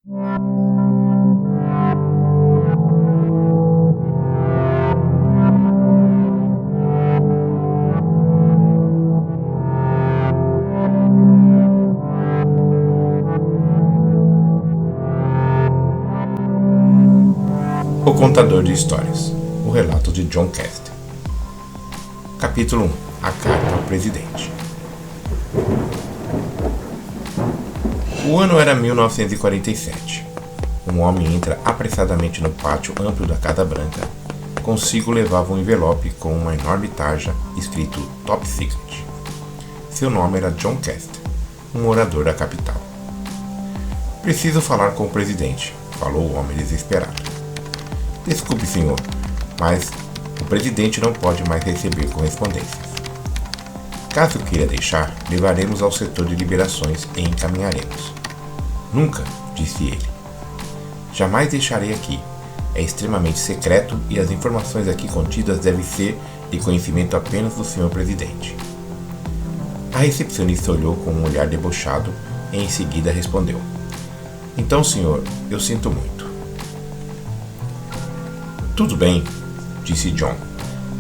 O Contador de Histórias. O relato de John Caster. Capítulo 1. A carta ao presidente. O ano era 1947. Um homem entra apressadamente no pátio amplo da Casa Branca. Consigo levava um envelope com uma enorme tarja escrito Top Secret. Seu nome era John Caster, um morador da capital. Preciso falar com o presidente, falou o homem desesperado. Desculpe, senhor, mas o presidente não pode mais receber correspondências. Caso queira deixar, levaremos ao setor de liberações e encaminharemos. Nunca, disse ele. Jamais deixarei aqui. É extremamente secreto e as informações aqui contidas devem ser de conhecimento apenas do senhor presidente. A recepcionista olhou com um olhar debochado e em seguida respondeu. Então, senhor, eu sinto muito. Tudo bem, disse John,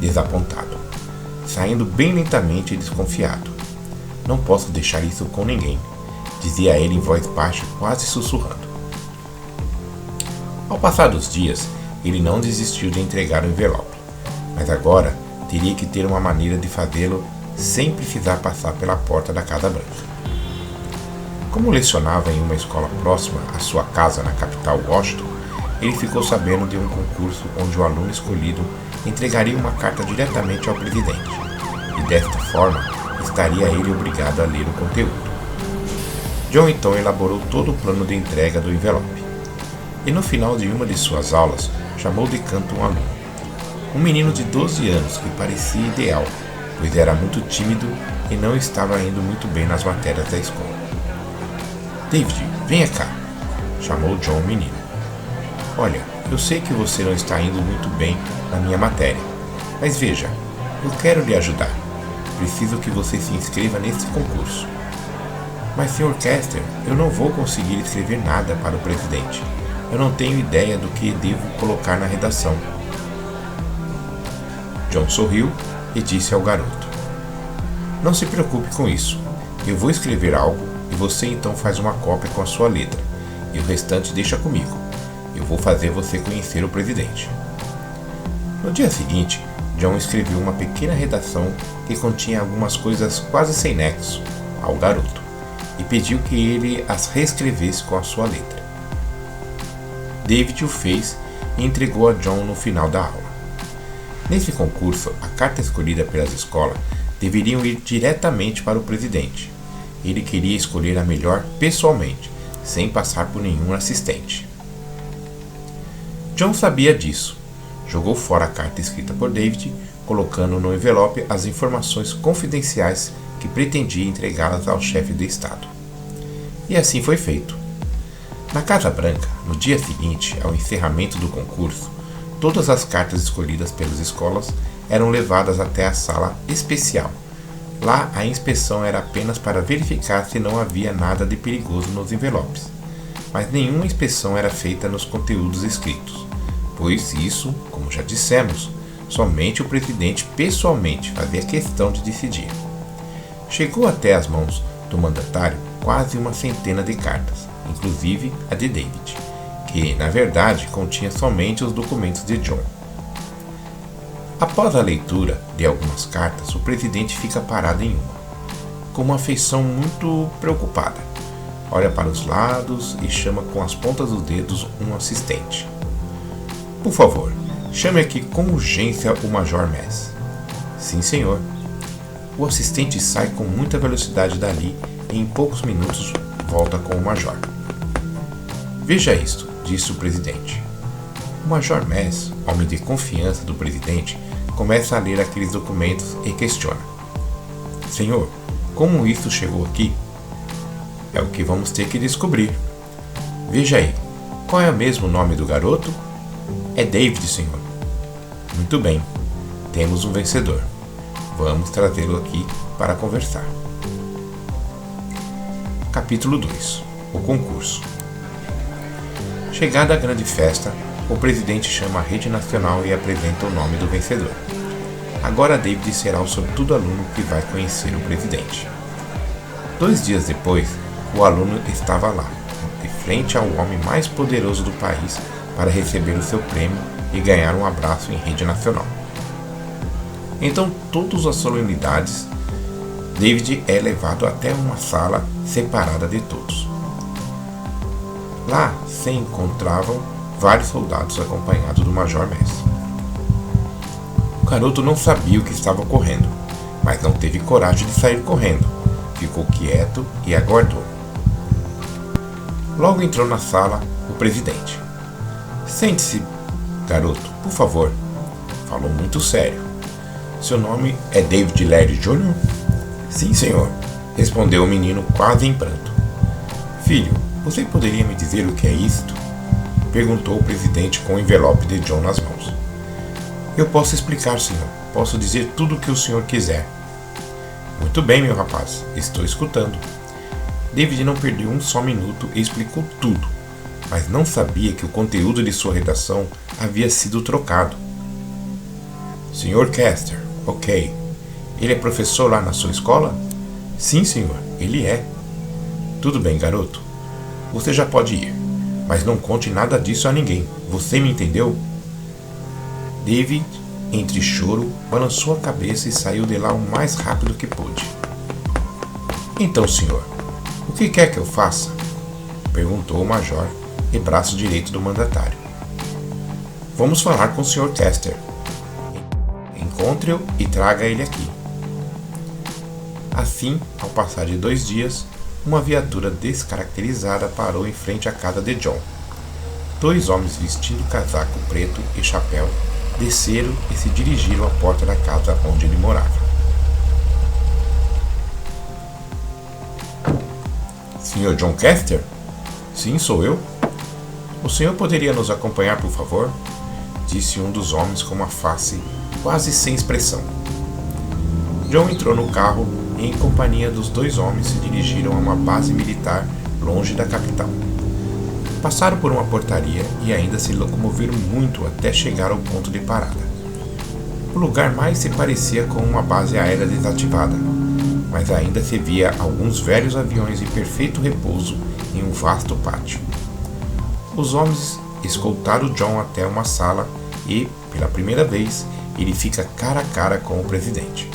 desapontado, saindo bem lentamente e desconfiado. Não posso deixar isso com ninguém, dizia ele em voz baixa, quase sussurrando. Ao passar dos dias, ele não desistiu de entregar o envelope, mas agora teria que ter uma maneira de fazê-lo sem precisar passar pela porta da Casa Branca. Como lecionava em uma escola próxima à sua casa na capital Washington, ele ficou sabendo de um concurso onde o aluno escolhido entregaria uma carta diretamente ao presidente, e desta forma estaria ele obrigado a ler o conteúdo. John então elaborou todo o plano de entrega do envelope, e no final de uma de suas aulas chamou de canto um aluno, um menino de 12 anos que parecia ideal, pois era muito tímido e não estava indo muito bem nas matérias da escola. David, venha cá, chamou John o menino. Olha, eu sei que você não está indo muito bem na minha matéria, mas veja, eu quero lhe ajudar. Preciso que você se inscreva nesse concurso. Mas, Sr. Caster, eu não vou conseguir escrever nada para o presidente. Eu não tenho ideia do que devo colocar na redação. John sorriu e disse ao garoto. Não se preocupe com isso. Eu vou escrever algo e você então faz uma cópia com a sua letra, e o restante deixa comigo. Eu vou fazer você conhecer o presidente. No dia seguinte, John escreveu uma pequena redação que continha algumas coisas quase sem nexo ao garoto e pediu que ele as reescrevesse com a sua letra. David o fez e entregou a John no final da aula. Nesse concurso, a carta escolhida pelas escolas deveriam ir diretamente para o presidente. Ele queria escolher a melhor pessoalmente, sem passar por nenhum assistente. John sabia disso. Jogou fora a carta escrita por David, colocando no envelope as informações confidenciais que pretendia entregá-las ao chefe de Estado. E assim foi feito. Na Casa Branca, no dia seguinte ao encerramento do concurso, todas as cartas escolhidas pelas escolas eram levadas até a sala especial. Lá, a inspeção era apenas para verificar se não havia nada de perigoso nos envelopes, mas nenhuma inspeção era feita nos conteúdos escritos, pois isso, como já dissemos, somente o presidente pessoalmente fazia questão de decidir. Chegou até as mãos do mandatário quase uma centena de cartas, inclusive a de David, que, na verdade, continha somente os documentos de John. Após a leitura de algumas cartas, o presidente fica parado em uma, com uma feição muito preocupada. Olha para os lados e chama com as pontas dos dedos um assistente. Por favor, chame aqui com urgência o Major Mess. Sim, senhor. O assistente sai com muita velocidade dali e em poucos minutos volta com o Major. Veja isto, disse o presidente. O Major Mess, homem de confiança do presidente, começa a ler aqueles documentos e questiona. Senhor, como isso chegou aqui? É o que vamos ter que descobrir. Veja aí, qual é o mesmo nome do garoto? É David, senhor. Muito bem, temos um vencedor. Vamos trazê-lo aqui para conversar. Capítulo 2. O concurso. Chegada a grande festa, o presidente chama a rede nacional e apresenta o nome do vencedor. Agora David será o sortudo aluno que vai conhecer o presidente. 2 dias depois, o aluno estava lá, de frente ao homem mais poderoso do país, para receber o seu prêmio e ganhar um abraço em rede nacional. Então, todas as solenidades, David é levado até uma sala separada de todos. Lá se encontravam vários soldados acompanhados do Major Mess. O garoto não sabia o que estava ocorrendo, mas não teve coragem de sair correndo. Ficou quieto e aguardou. Logo entrou na sala o presidente. Sente-se, garoto, por favor. Falou muito sério. Seu nome é David Larry Jr.? Sim, senhor, respondeu o menino quase em pranto. Filho, você poderia me dizer o que é isto? Perguntou o presidente com o envelope de John nas mãos. Eu posso explicar, senhor. Posso dizer tudo o que o senhor quiser. Muito bem, meu rapaz. Estou escutando. David não perdeu um só minuto e explicou tudo, mas não sabia que o conteúdo de sua redação havia sido trocado. Sr. Caster, ok. Ele é professor lá na sua escola? Sim, senhor, ele é. Tudo bem, garoto. Você já pode ir, mas não conte nada disso a ninguém. Você me entendeu? David, entre choro, balançou a cabeça e saiu de lá o mais rápido que pôde. Então, senhor, o que quer que eu faça? Perguntou o major e braço direito do mandatário. Vamos falar com o Sr. Caster. Encontre-o e traga ele aqui. Assim, ao passar de 2 dias, uma viatura descaracterizada parou em frente à casa de John. 2 homens vestindo casaco preto e chapéu desceram e se dirigiram à porta da casa onde ele morava. Sr. John Caster? Sim, sou eu. O senhor poderia nos acompanhar, por favor? Disse um dos homens com uma face quase sem expressão. John entrou no carro e, em companhia dos 2 homens, se dirigiram a uma base militar longe da capital. Passaram por uma portaria e ainda se locomoveram muito até chegar ao ponto de parada. O lugar mais se parecia com uma base aérea desativada, mas ainda se via alguns velhos aviões em perfeito repouso em um vasto pátio. Os homens escoltaram John até uma sala e, pela primeira vez, ele fica cara a cara com o presidente.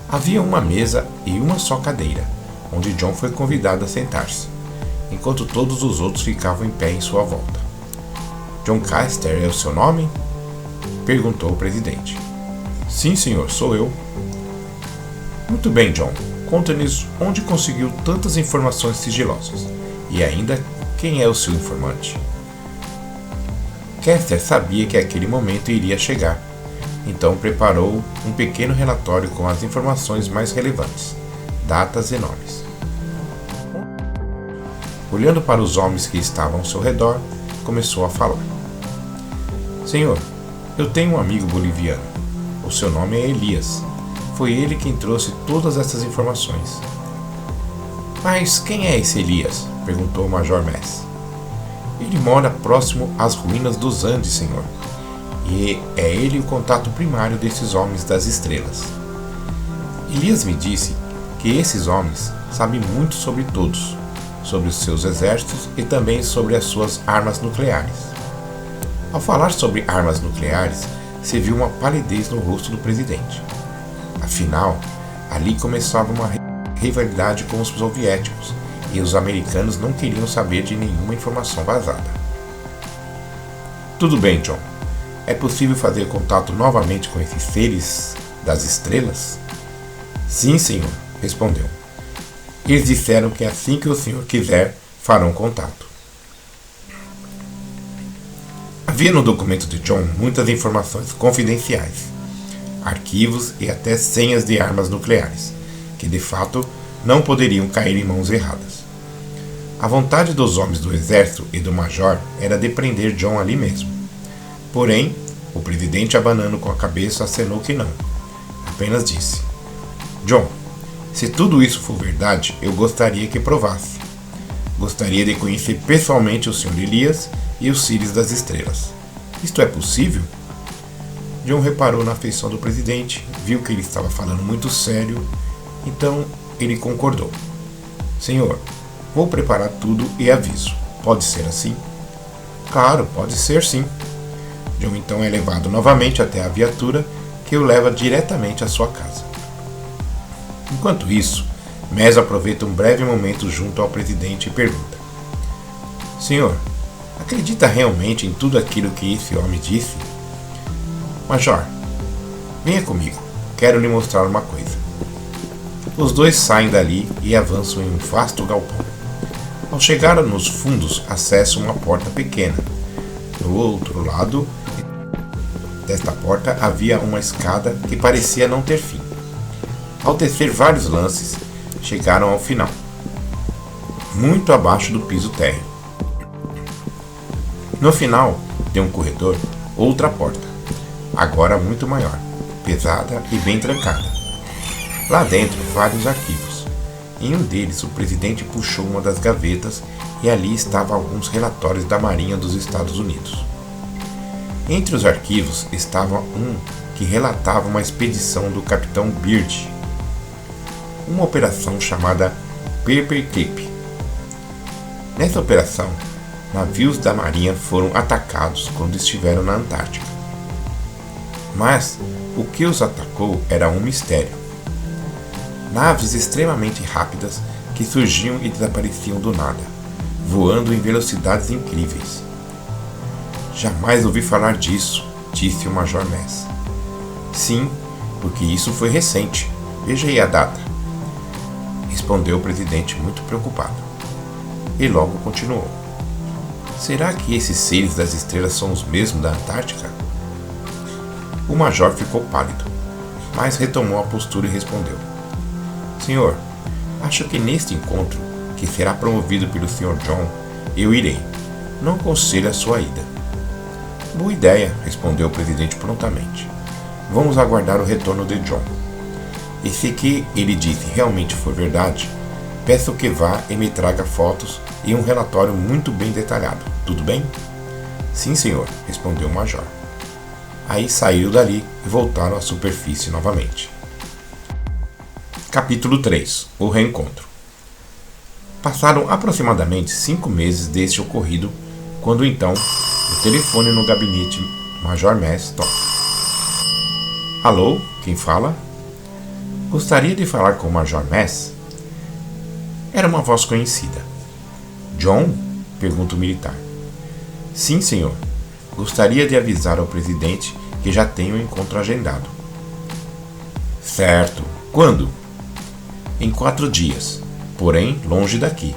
Havia uma mesa e uma só cadeira, onde John foi convidado a sentar-se, enquanto todos os outros ficavam em pé em sua volta. John Caster é o seu nome? Perguntou o presidente. Sim, senhor, sou eu. Muito bem, John. Conta-nos onde conseguiu tantas informações sigilosas. E ainda, quem é o seu informante? Caster sabia que aquele momento iria chegar, então preparou um pequeno relatório com as informações mais relevantes, datas e nomes. Olhando para os homens que estavam ao seu redor, começou a falar. Senhor, eu tenho um amigo boliviano. O seu nome é Elias. Foi ele quem trouxe todas essas informações. Mas quem é esse Elias? Perguntou o Major Mess. Ele mora próximo às ruínas dos Andes, senhor. E é ele o contato primário desses homens das estrelas. Elias me disse que esses homens sabem muito sobre todos, sobre os seus exércitos e também sobre as suas armas nucleares. Ao falar sobre armas nucleares, se viu uma palidez no rosto do presidente. Afinal, ali começava uma rivalidade com os soviéticos e os americanos não queriam saber de nenhuma informação vazada. Tudo bem, John. É possível fazer contato novamente com esses seres das estrelas? Sim, senhor, respondeu. Eles disseram que assim que o senhor quiser, farão contato. Havia no documento de John muitas informações confidenciais, arquivos e até senhas de armas nucleares, que de fato não poderiam cair em mãos erradas. A vontade dos homens do exército e do major era de prender John ali mesmo. Porém, o presidente, abanando com a cabeça, acenou que não. Apenas disse: John, se tudo isso for verdade, eu gostaria que provasse. Gostaria de conhecer pessoalmente o Sr. Elias e os Sírios das Estrelas. Isto é possível? John reparou na afeição do presidente, viu que ele estava falando muito sério, então ele concordou. Senhor, vou preparar tudo e aviso. Pode ser assim? Claro, pode ser sim. John então é levado novamente até a viatura que o leva diretamente à sua casa. Enquanto isso, Mes aproveita um breve momento junto ao presidente e pergunta: Senhor, acredita realmente em tudo aquilo que esse homem disse? Major, venha comigo, quero lhe mostrar uma coisa. Os dois saem dali e avançam em um vasto galpão. Ao chegar nos fundos, acessam uma porta pequena. Do outro lado desta porta havia uma escada que parecia não ter fim. Ao descer vários lances, chegaram ao final, muito abaixo do piso térreo. No final de um corredor, outra porta, agora muito maior, pesada e bem trancada. Lá dentro, vários arquivos. Em um deles, o presidente puxou uma das gavetas e ali estavam alguns relatórios da Marinha dos Estados Unidos. Entre os arquivos estava um que relatava uma expedição do capitão Byrd, uma operação chamada Paperclip. Nessa operação, navios da Marinha foram atacados quando estiveram na Antártica. Mas o que os atacou era um mistério. Naves extremamente rápidas que surgiam e desapareciam do nada, voando em velocidades incríveis. Jamais ouvi falar disso, disse o Major Mes. Sim, porque isso foi recente. Veja aí a data, respondeu o presidente muito preocupado. E logo continuou. Será que esses seres das estrelas são os mesmos da Antártica? O major ficou pálido, mas retomou a postura e respondeu: Senhor, acho que neste encontro, que será promovido pelo Sr. John, eu irei. Não aconselho a sua ida. Boa ideia, respondeu o presidente prontamente. Vamos aguardar o retorno de John. E se o que ele disse realmente for verdade, peço que vá e me traga fotos e um relatório muito bem detalhado. Tudo bem? Sim, senhor, respondeu o major. Aí saíram dali e voltaram à superfície novamente. Capítulo 3. O reencontro. Passaram aproximadamente 5 meses deste ocorrido, quando então o telefone no gabinete Major Mes toca. Alô, quem fala? Gostaria de falar com o Major Mes? Era uma voz conhecida. John? Pergunta o militar. Sim, senhor. Gostaria de avisar ao presidente que já tenho um encontro agendado. Certo. Quando? Em 4 dias, porém longe daqui,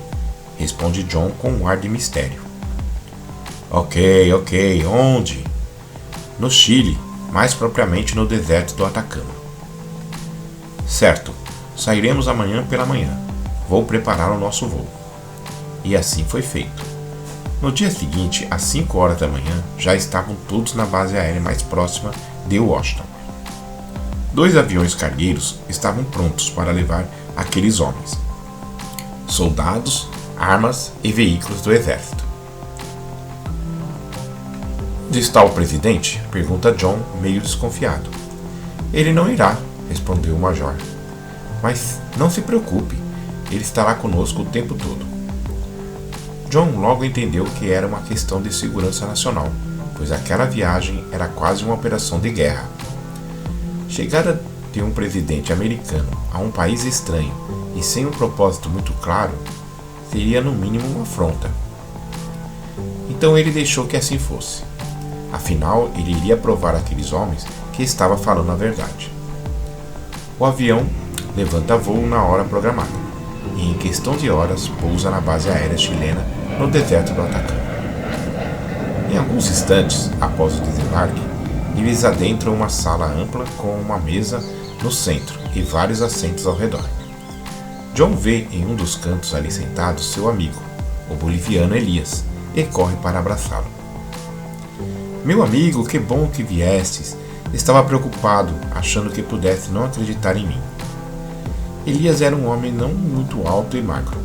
responde John com um ar de mistério. Ok, onde? No Chile, mais propriamente no deserto do Atacama. Certo, sairemos amanhã pela manhã. Vou preparar o nosso voo. E assim foi feito. No dia seguinte, às 5 horas da manhã, já estavam todos na base aérea mais próxima de Washington. 2 aviões cargueiros estavam prontos para levar aqueles homens, soldados, armas e veículos do exército. Onde está o presidente? Pergunta John, meio desconfiado. Ele não irá, respondeu o major. Mas não se preocupe, ele estará conosco o tempo todo. John logo entendeu que era uma questão de segurança nacional, pois aquela viagem era quase uma operação de guerra. Chegada de um presidente americano a um país estranho e sem um propósito muito claro, seria no mínimo uma afronta. Então ele deixou que assim fosse. Afinal, ele iria provar àqueles homens que estava falando a verdade. O avião levanta voo na hora programada e, em questão de horas, pousa na base aérea chilena no deserto do Atacama. Em alguns instantes após o desembarque, eles adentram uma sala ampla com uma mesa no centro e vários assentos ao redor. John vê em um dos cantos ali sentado seu amigo, o boliviano Elias, e corre para abraçá-lo. Meu amigo, que bom que viestes. Estava preocupado, achando que pudesse não acreditar em mim. Elias era um homem não muito alto e magro,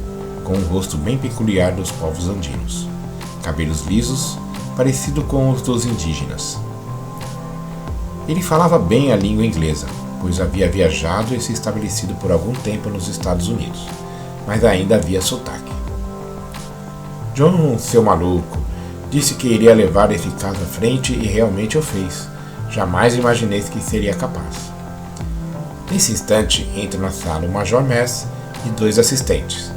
com um rosto bem peculiar dos povos andinos, cabelos lisos, parecido com os dos indígenas. Ele falava bem a língua inglesa, pois havia viajado e se estabelecido por algum tempo nos Estados Unidos, mas ainda havia sotaque. John, seu maluco, disse que iria levar esse caso à frente e realmente o fez. Jamais imaginei que seria capaz. Nesse instante, entra na sala o Major Mess e 2 assistentes.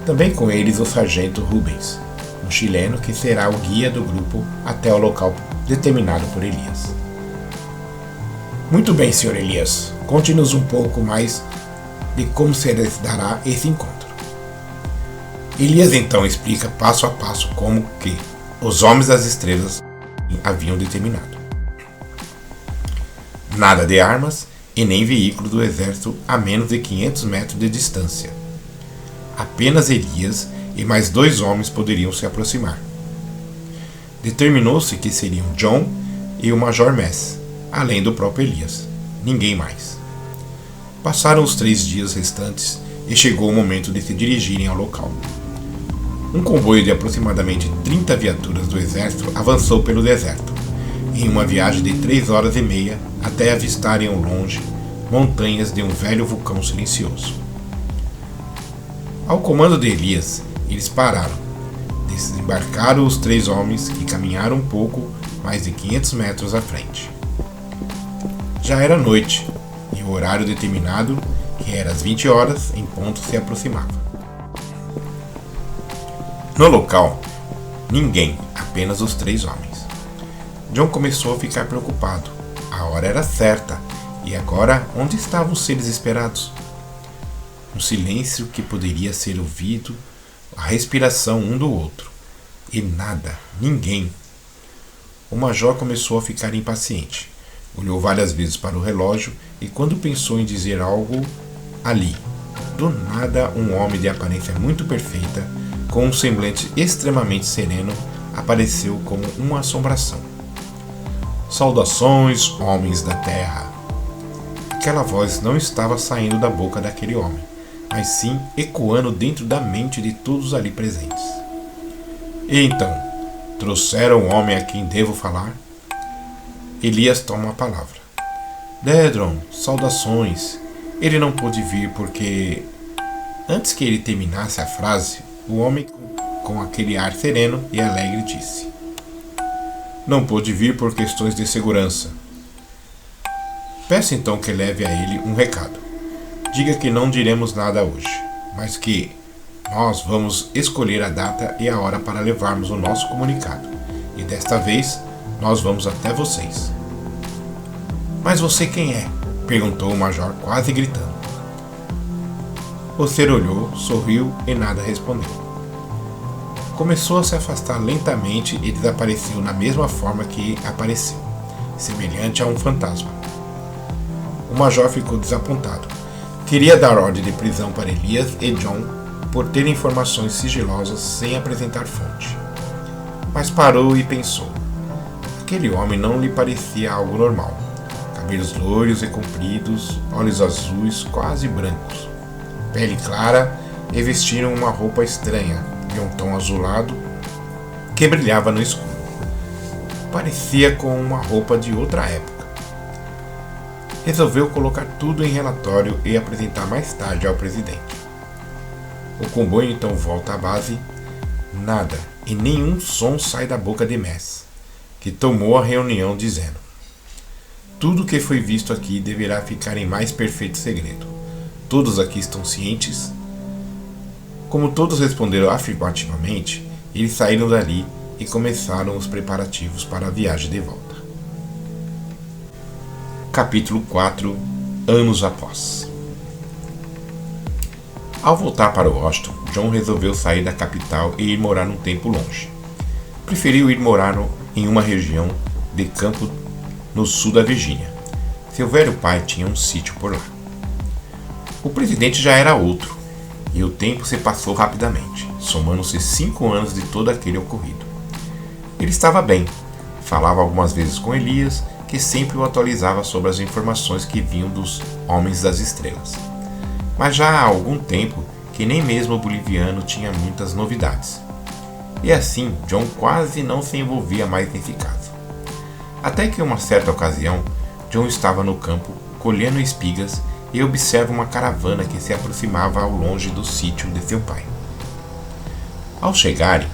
Também com eles o Sargento Rubens, um chileno que será o guia do grupo até o local determinado por Elias. Muito bem, Sr. Elias. Conte-nos um pouco mais de como se dará esse encontro. Elias então explica passo a passo como que os Homens das Estrelas haviam determinado. Nada de armas e nem veículo do exército a menos de 500 metros de distância. Apenas Elias e mais 2 homens poderiam se aproximar. Determinou-se que seriam John e o Major Mess, além do próprio Elias. Ninguém mais. Passaram os 3 dias restantes e chegou o momento de se dirigirem ao local. Um comboio de aproximadamente 30 viaturas do exército avançou pelo deserto, em uma viagem de 3 horas e meia até avistarem ao longe montanhas de um velho vulcão silencioso. Ao comando de Elias, eles pararam, desembarcaram os 3 homens que caminharam um pouco mais de 500 metros à frente. Já era noite e o horário determinado, que era às 20 horas, em ponto se aproximava. No local, ninguém, apenas os 3 homens. John começou a ficar preocupado. A hora era certa, e agora onde estavam os seres esperados? Um silêncio que poderia ser ouvido, a respiração um do outro. E nada, ninguém. O major começou a ficar impaciente. Olhou várias vezes para o relógio e quando pensou em dizer algo, ali, do nada, um homem de aparência muito perfeita, com um semblante extremamente sereno, apareceu como uma assombração. Saudações, homens da terra! Aquela voz não estava saindo da boca daquele homem, mas sim ecoando dentro da mente de todos ali presentes. E então, trouxeram o homem a quem devo falar? Elias toma a palavra. Dedron, saudações. Ele não pôde vir porque... Antes que ele terminasse a frase, o homem, com aquele ar sereno e alegre, disse: Não pôde vir por questões de segurança. Peço então que leve a ele um recado. Diga que não diremos nada hoje, mas que nós vamos escolher a data e a hora para levarmos o nosso comunicado. E desta vez, nós vamos até vocês. Mas você quem é? Perguntou o major, quase gritando. O ser olhou, sorriu e nada respondeu. Começou a se afastar lentamente e desapareceu na mesma forma que apareceu, semelhante a um fantasma. O major ficou desapontado. Queria dar ordem de prisão para Elias e John por terem informações sigilosas sem apresentar fonte. Mas parou e pensou. Aquele homem não lhe parecia algo normal. Cabelos loiros e compridos, olhos azuis quase brancos, pele clara e vestiram uma roupa estranha de um tom azulado que brilhava no escuro. Parecia com uma roupa de outra época. Resolveu colocar tudo em relatório e apresentar mais tarde ao presidente. O comboio então volta à base. Nada e nenhum som sai da boca de Mess, que tomou a reunião dizendo: Tudo que foi visto aqui deverá ficar em mais perfeito segredo. Todos aqui estão cientes? Como todos responderam afirmativamente, eles saíram dali e começaram os preparativos para a viagem de volta. Capítulo 4 – Anos após. Ao voltar para Washington, John resolveu sair da capital e ir morar um tempo longe. Preferiu ir morar em uma região de campo no sul da Virgínia. Seu velho pai tinha um sítio por lá. O presidente já era outro, e o tempo se passou rapidamente, somando-se 5 anos de todo aquele ocorrido. Ele estava bem, falava algumas vezes com Elias, que sempre o atualizava sobre as informações que vinham dos Homens das Estrelas. Mas já há algum tempo que nem mesmo o boliviano tinha muitas novidades. E assim, John quase não se envolvia mais nesse caso. Até que em uma certa ocasião, John estava no campo, colhendo espigas, e observa uma caravana que se aproximava ao longe do sítio de seu pai. Ao chegarem,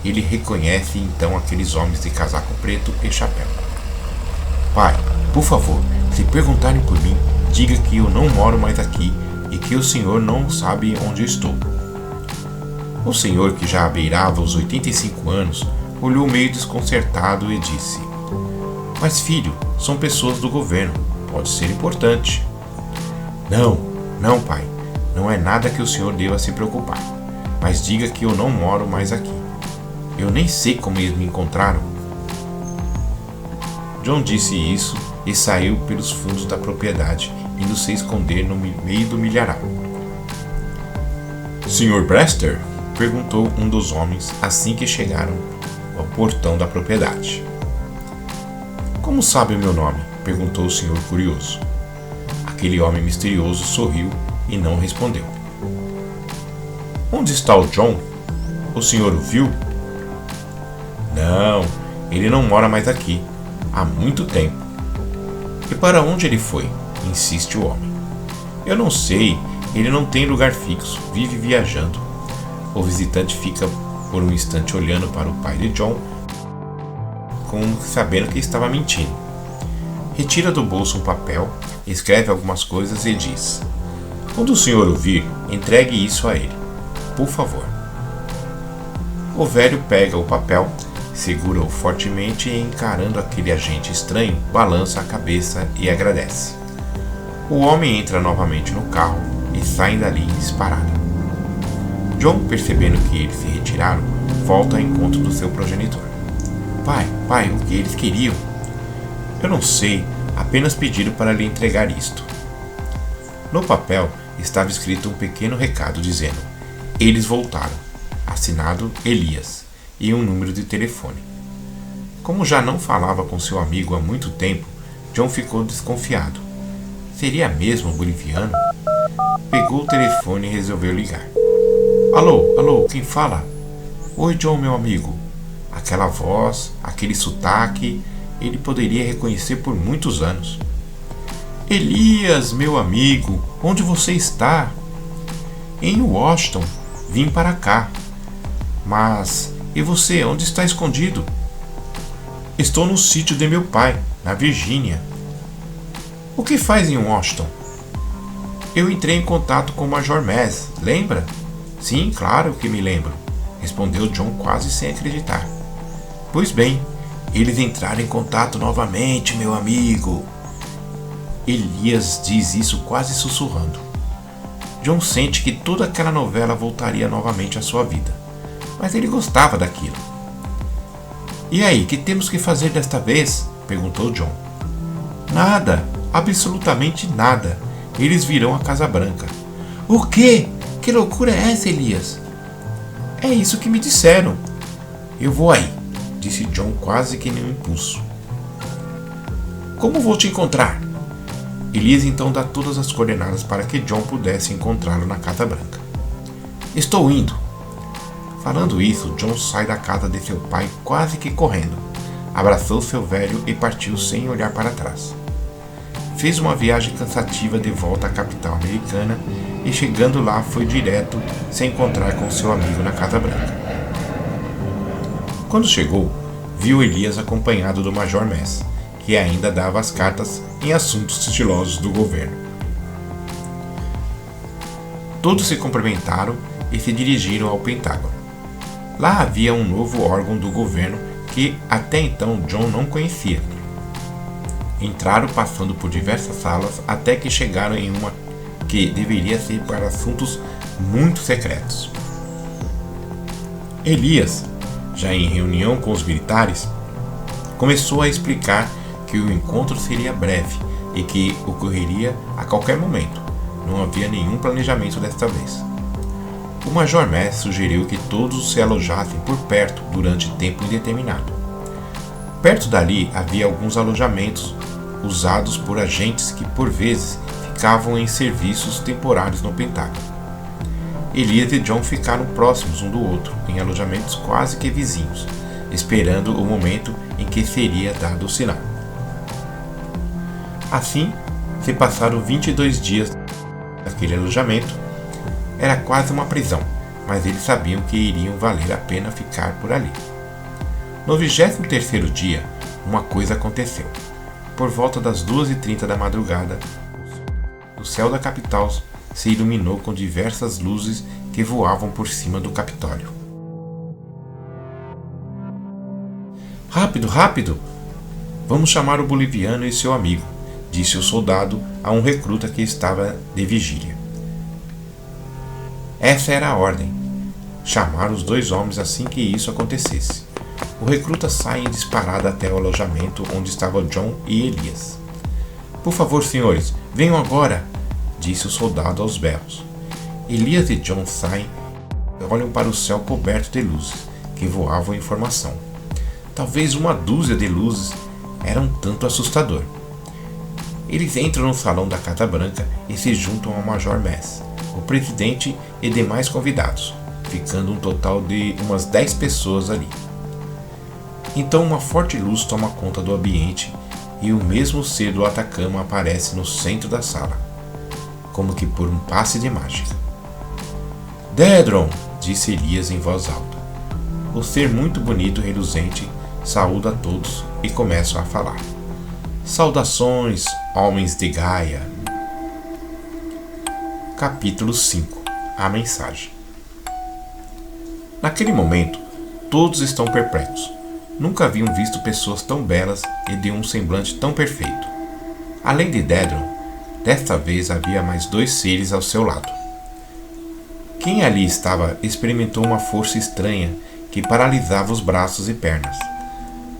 ele reconhece então aqueles homens de casaco preto e chapéu. Pai, por favor, se perguntarem por mim, diga que eu não moro mais aqui e que o senhor não sabe onde estou. O senhor, que já beirava os 85 anos, olhou meio desconcertado e disse: Mas filho, são pessoas do governo, pode ser importante. Não, pai, não é nada que o senhor deva se preocupar, mas diga que eu não moro mais aqui. Eu nem sei como eles me encontraram. John disse isso e saiu pelos fundos da propriedade, indo se esconder no meio do milharal. Sr. Brewster? Perguntou um dos homens assim que chegaram ao portão da propriedade. Como sabe o meu nome? Perguntou o senhor curioso. Aquele homem misterioso sorriu e não respondeu. Onde está o John? O senhor o viu? Não, ele não mora mais aqui. Há muito tempo. E para onde ele foi? Insiste o homem. Eu não sei, ele não tem lugar fixo, vive viajando. O visitante fica por um instante olhando para o pai de John, como sabendo que estava mentindo. Retira do bolso um papel, escreve algumas coisas e diz: Quando o senhor o vir, entregue isso a ele, por favor. O velho pega o papel, segura-o fortemente e, encarando aquele agente estranho, balança a cabeça e agradece. O homem entra novamente no carro e sai dali disparado. John, percebendo que eles se retiraram, volta ao encontro do seu progenitor. Pai, o que eles queriam? Eu não sei, apenas pediram para lhe entregar isto. No papel estava escrito um pequeno recado dizendo: Eles voltaram, assinado Elias, e um número de telefone. Como já não falava com seu amigo há muito tempo, John ficou desconfiado. Seria mesmo boliviano? Pegou o telefone e resolveu ligar. Alô, quem fala? Oi, John, meu amigo. Aquela voz, aquele sotaque, ele poderia reconhecer por muitos anos. Elias, meu amigo, onde você está? Em Washington, vim para cá. Mas, e você, onde está escondido? Estou no sítio de meu pai, na Virgínia. O que faz em Washington? Eu entrei em contato com o Major Mez, lembra? Sim, claro que me lembro, respondeu John quase sem acreditar. Pois bem, eles entraram em contato novamente, meu amigo. Elias diz isso quase sussurrando. John sente que toda aquela novela voltaria novamente à sua vida, mas ele gostava daquilo. E aí, que temos que fazer desta vez? Perguntou John. Nada, absolutamente nada. Eles virão à Casa Branca. O quê? Que loucura é essa, Elias? É isso que me disseram. Eu vou aí, disse John quase que em um impulso. Como vou te encontrar? Elias então dá todas as coordenadas para que John pudesse encontrá-lo na Casa Branca. Estou indo. Falando isso, John sai da casa de seu pai quase que correndo, abraçou seu velho e partiu sem olhar para trás. Fez uma viagem cansativa de volta à capital americana e, chegando lá, foi direto se encontrar com seu amigo na Casa Branca. Quando chegou, viu Elias acompanhado do Major Mez, que ainda dava as cartas em assuntos sigilosos do governo. Todos se cumprimentaram e se dirigiram ao Pentágono. Lá havia um novo órgão do governo que até então John não conhecia. Entraram passando por diversas salas até que chegaram em uma que deveria ser para assuntos muito secretos. Elias, já em reunião com os militares, começou a explicar que o encontro seria breve e que ocorreria a qualquer momento. Não havia nenhum planejamento desta vez. O Major Mez sugeriu que todos se alojassem por perto durante tempo indeterminado. Perto dali havia alguns alojamentos usados por agentes que por vezes ficavam em serviços temporários no Pentágono. Elias e John ficaram próximos um do outro, em alojamentos quase que vizinhos, esperando o momento em que seria dado o sinal. Assim, se passaram 22 dias naquele alojamento. Era quase uma prisão, mas eles sabiam que iriam valer a pena ficar por ali. No 23º dia, uma coisa aconteceu. Por volta das 2h30 da madrugada, o céu da capital se iluminou com diversas luzes que voavam por cima do Capitólio. Rápido, rápido! Vamos chamar o boliviano e seu amigo, disse o soldado a um recruta que estava de vigília. Essa era a ordem: chamar os dois homens assim que isso acontecesse. O recruta sai em disparada até o alojamento onde estavam John e Elias. Por favor, senhores, venham agora, disse o soldado aos berros. Elias e John saem e olham para o céu coberto de luzes que voavam em formação. Talvez uma dúzia de luzes era um tanto assustador. Eles entram no salão da Casa Branca e se juntam ao Major Mess, o presidente e demais convidados, ficando um total de umas 10 pessoas ali. Então uma forte luz toma conta do ambiente e o mesmo ser do Atacama aparece no centro da sala, como que por um passe de mágica. Dedron, disse Elias em voz alta. O ser muito bonito e reluzente saúda a todos e começa a falar. Saudações, homens de Gaia. Capítulo 5. A mensagem. Naquele momento, todos estão perplexos. Nunca haviam visto pessoas tão belas e de um semblante tão perfeito. Além de Dedron, desta vez havia mais 2 seres ao seu lado. Quem ali estava experimentou uma força estranha que paralisava os braços e pernas,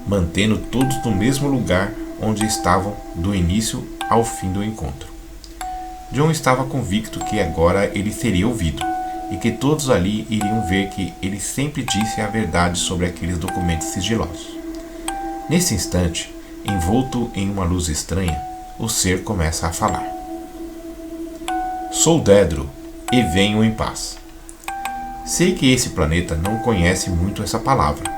mantendo todos no mesmo lugar onde estavam do início ao fim do encontro. John estava convicto que agora ele seria ouvido e que todos ali iriam ver que ele sempre disse a verdade sobre aqueles documentos sigilosos. Nesse instante, envolto em uma luz estranha, o ser começa a falar. Sou Dedro e venho em paz. Sei que esse planeta não conhece muito essa palavra,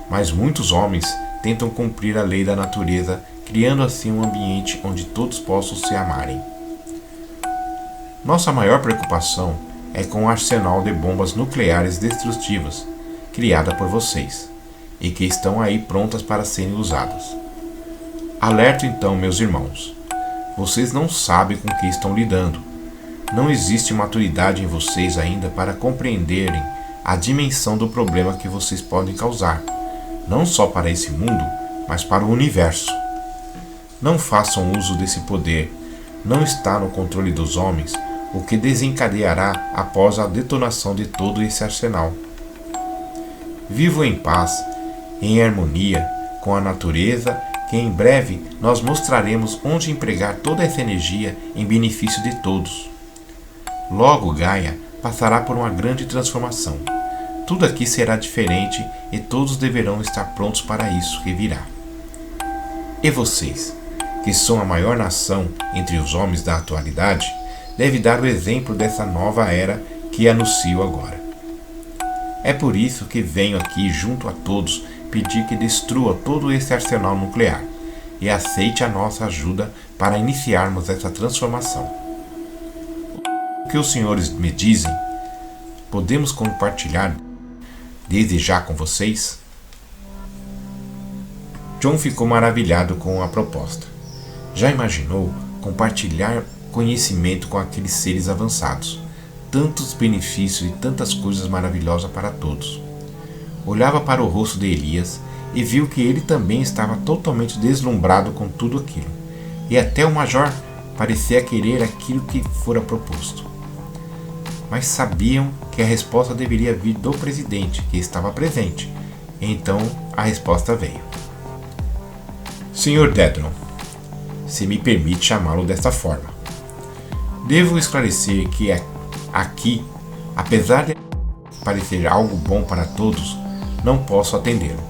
mas muitos homens tentam cumprir a lei da natureza, criando assim um ambiente onde todos possam se amarem. Nossa maior preocupação é com o arsenal de bombas nucleares destrutivas criada por vocês e que estão aí prontas para serem usadas. Alerto então, meus irmãos. Vocês não sabem com que estão lidando. Não existe maturidade em vocês ainda para compreenderem a dimensão do problema que vocês podem causar, não só para esse mundo, mas para o universo. Não façam uso desse poder. Não está no controle dos homens o que desencadeará após a detonação de todo esse arsenal. Vivam em paz, em harmonia com a natureza, que em breve nós mostraremos onde empregar toda essa energia em benefício de todos. Logo Gaia passará por uma grande transformação. Tudo aqui será diferente e todos deverão estar prontos para isso que virá. E vocês, que são a maior nação entre os homens da atualidade, devem dar o exemplo dessa nova era que anuncio agora. É por isso que venho aqui junto a todos pedir que destrua todo esse arsenal nuclear e aceite a nossa ajuda para iniciarmos essa transformação. O que os senhores me dizem? Podemos compartilhar desde já com vocês? John ficou maravilhado com a proposta. Já imaginou compartilhar conhecimento com aqueles seres avançados? Tantos benefícios e tantas coisas maravilhosas para todos. Olhava para o rosto de Elias e viu que ele também estava totalmente deslumbrado com tudo aquilo. E até o major parecia querer aquilo que fora proposto. Mas sabiam que a resposta deveria vir do presidente, que estava presente. Então a resposta veio. Sr. Dedron, se me permite chamá-lo desta forma, devo esclarecer que aqui, apesar de parecer algo bom para todos, não posso atendê-lo.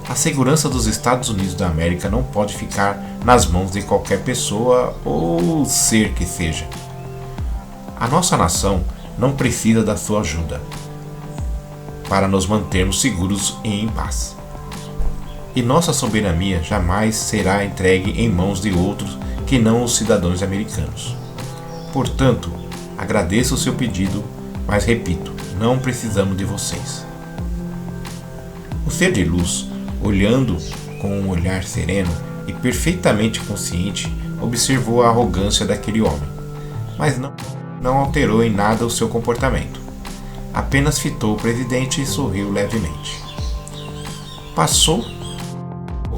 A segurança dos Estados Unidos da América não pode ficar nas mãos de qualquer pessoa ou ser que seja. A nossa nação não precisa da sua ajuda para nos mantermos seguros e em paz. E nossa soberania jamais será entregue em mãos de outros que não os cidadãos americanos. Portanto, agradeço o seu pedido, mas repito, não precisamos de vocês. O ser de luz, olhando com um olhar sereno e perfeitamente consciente, observou a arrogância daquele homem, mas não alterou em nada o seu comportamento. Apenas fitou o presidente e sorriu levemente. Passou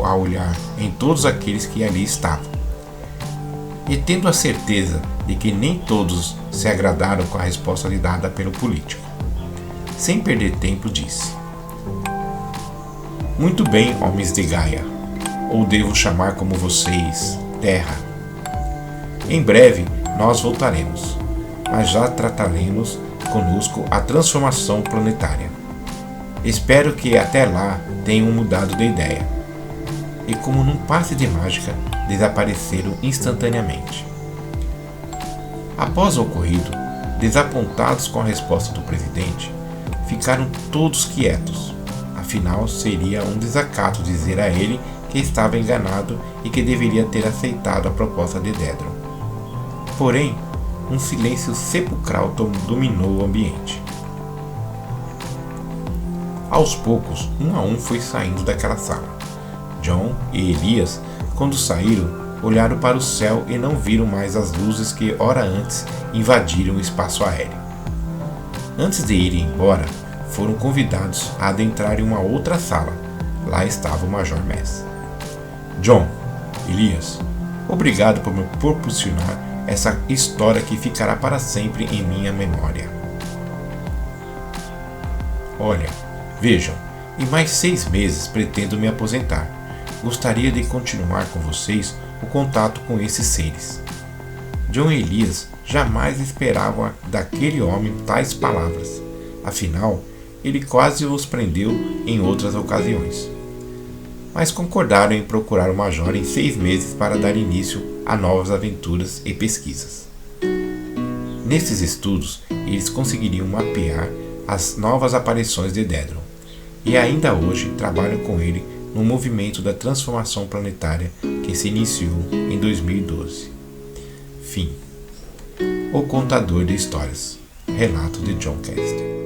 a olhar em todos aqueles que ali estavam, e tendo a certeza de que nem todos se agradaram com a resposta lhe dada pelo político, sem perder tempo disse: muito bem, homens de Gaia, ou devo chamar como vocês, Terra. Em breve nós voltaremos, mas já trataremos conosco a transformação planetária. Espero que até lá tenham mudado de ideia. E como num passe de mágica, desapareceram instantaneamente. Após o ocorrido, desapontados com a resposta do presidente, ficaram todos quietos. Afinal, seria um desacato dizer a ele que estava enganado e que deveria ter aceitado a proposta de Dedron. Porém, um silêncio sepulcral dominou o ambiente. Aos poucos, um a um foi saindo daquela sala. John e Elias, quando saíram, olharam para o céu e não viram mais as luzes que hora antes invadiram o espaço aéreo. Antes de irem embora, foram convidados a adentrar em uma outra sala. Lá estava o Major Mess. John, Elias, obrigado por me proporcionar essa história que ficará para sempre em minha memória. Olha, vejam, em mais 6 meses pretendo me aposentar. Gostaria de continuar com vocês o contato com esses seres. John e Elias jamais esperavam daquele homem tais palavras. Afinal, ele quase os prendeu em outras ocasiões. Mas concordaram em procurar o Major em 6 meses para dar início a novas aventuras e pesquisas. Nesses estudos, eles conseguiriam mapear as novas aparições de Dedron, e ainda hoje trabalham com ele no movimento da transformação planetária que se iniciou em 2012. Fim. O Contador de Histórias. Relato de John Castor.